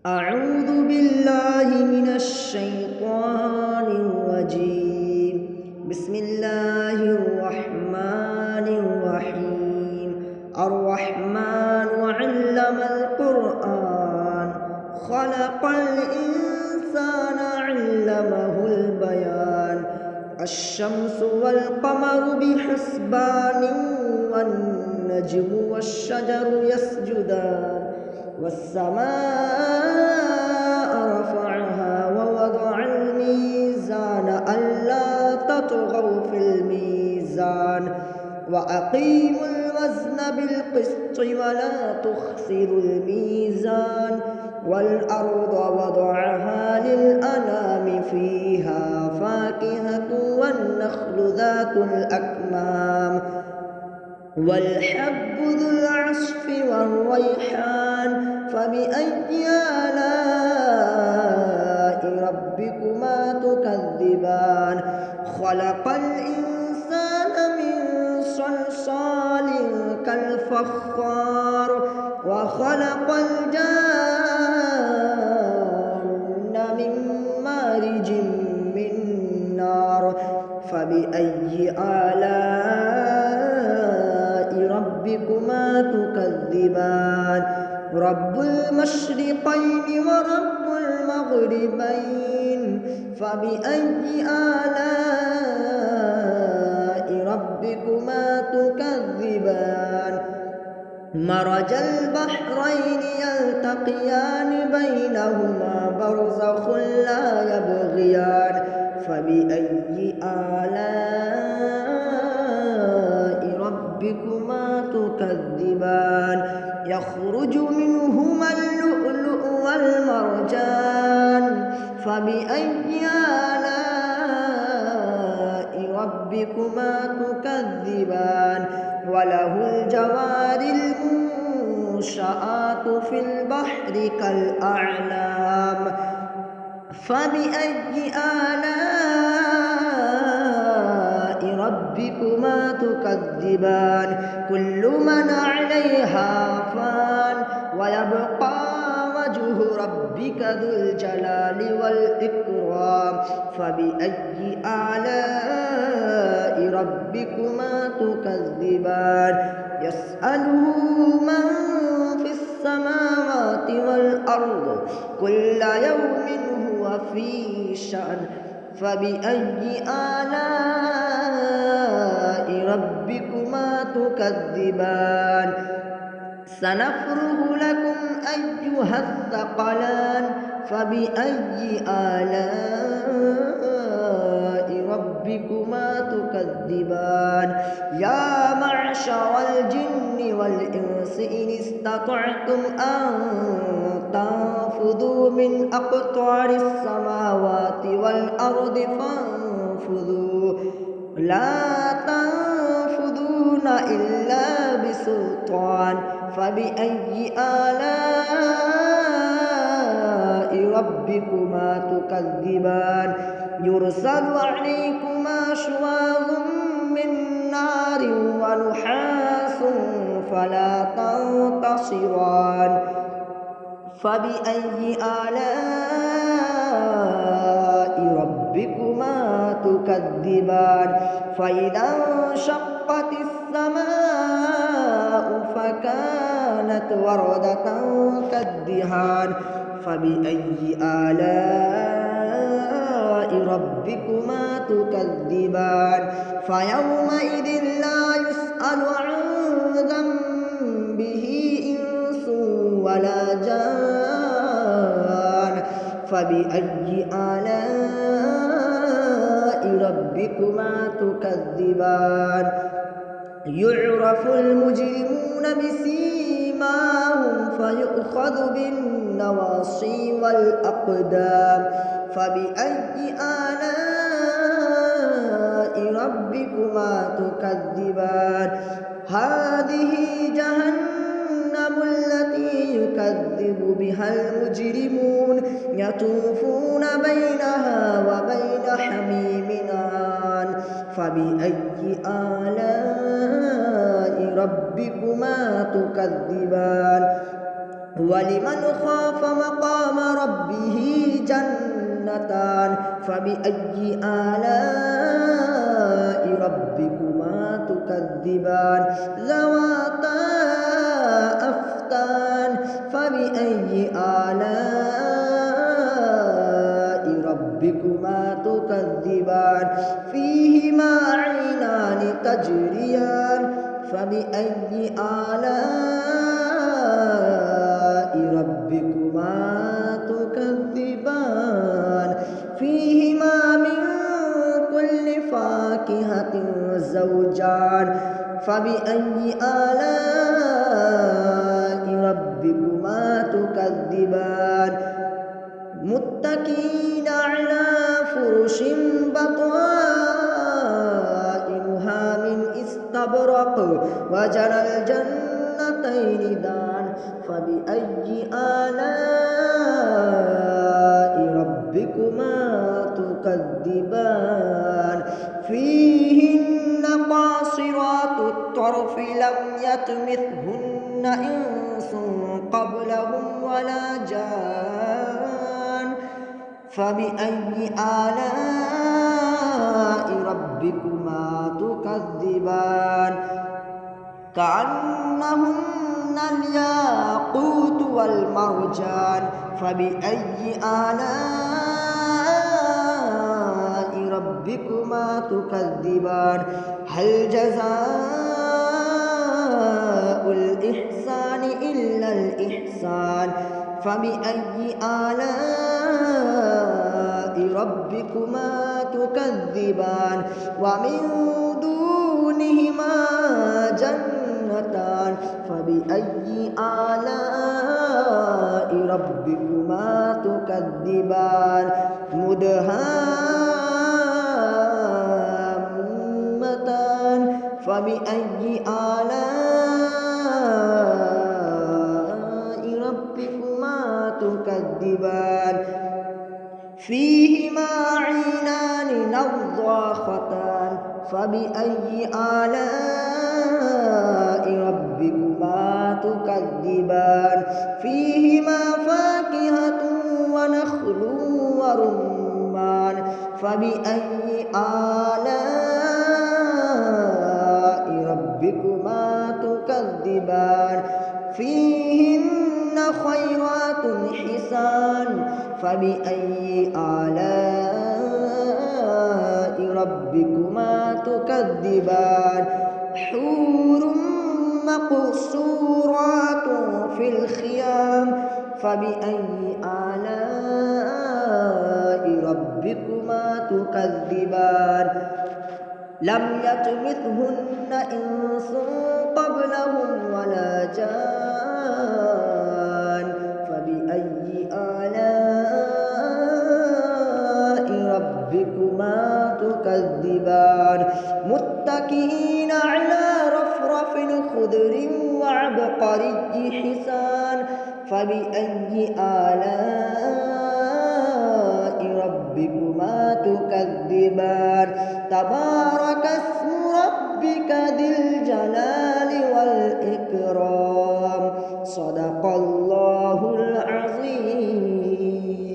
أعوذ بالله من الشيطان الرجيم. بسم الله الرحمن الرحيم. الرحمن علم القرآن خلق الإنسان علمه البيان. الشمس والقمر بحسبان والنجم والشجر يسجدان والسماء رفعها ووضع الميزان ألا تطغوا في الميزان وأقيموا الوزن بالقسط ولا تخسروا الميزان والأرض وضعها للأنام فيها فاكهة والنخل ذات الأكمام والحب ذو العصف والريحان فبأي آلاء ربكما تكذبان. خلق الإنسان من صلصال كالفخار وخلق الجان من مارج من نار فبأي آلاء ربكما تكذبان. رب المشرقين ورب المغربين فبأي آلاء ربكما تكذبان. مرج البحرين يلتقيان بينهما برزخ لا يبغيان فبأي آلاء ربكما تكذبان. يخرج منهما اللؤلؤ والمرجان فبأي آلاء ربكما تكذبان. وله الجوار المنشآت في البحر كالأعلام فبأي آلاء ربكما تكذبان. كل من عليها فان ويبقى وجه ربك ذو الجلال والإكرام فبأي آلاء ربكما تكذبان. يسأله من في السماوات والأرض كل يوم هو في شأن فبأي آلاء ربكما تكذبان. سنفرغ لكم أيها الثقلان فبأي آلاء ربكما تكذبان. يا معشر الجن والإنس إن استطعتم أن تنفذوا من أقطار السماوات والأرض فانفذوا لا تنفذون إلا بسلطان فبأي آلاء ربكما تكذبان. يرسل عليكما شواظ من نار ونحاس فلا تنتصران فبأي آلاء ربكما تكذبان. فإذا انشقت السماء فكانت وردة كالدهان فبأي آلاء ربكما تكذبان. فيومئذ لا يسأل عن ذنبه إنس ولا جان فبأي آلاء ربكما تكذبان. يعرف المجرمون بسيماهم فيؤخذ بالنواصي والأقدام فبأي آلاء ربكما تكذبان. هذه جهنم التي يكذب بها المجرمون يطوفون بينها وبين حميم آن فبأي آلاء ربكما تكذبان. ولمن خاف مقام ربه جنتان فبأي آلاء ربكما تكذبان ذواتا أفنان فبأي آلاء ربكما تكذبان فيهما عينان تجريان فبأي آلاء ربكما تكذبان فيهما من كل فاكهة زوجان فبأي آلاء ربكما تكذبان متكئين على فرش بطائنها من استبرق وجنى الجنتين دان فبأي آلاء ربكما تكذبان فيهن قاصرات الطرف لم يطمثهن إنس قبلهم ولا جان فبأي آلاء ربكما تكذبان كأنهن الياقوت والمرجان فبأي آلاء ربكما تكذبان هل جزاء الإحسان إلا الإحسان فبأي آلاء ربكما تكذبان ومن دونهما جنتان فبأي آلاء ربكما تكذبان مدهامتان فبأي آلاء ربكما تكذبان فيهما عينان نضاختان فبأي آلاء ربكما تكذبان فيهما فاكهة ونخل ورمان فبأي آلاء ربكما تكذبان فيهن خيرات حسان فبأي آلاء ربكما تكذبان حور مقصورات في الخيام فبأي آلاء ربكما تكذبان لم يطمثهن إنس قبلهم ولا جان فبأي آلاء ربكما تكذبان متكئين على رفرف خضر وعبقري حسان فبأي آلاء ربكما تكذبان تبارك اسم ربك ذي الجلال والإكرام صدق الله العظيم.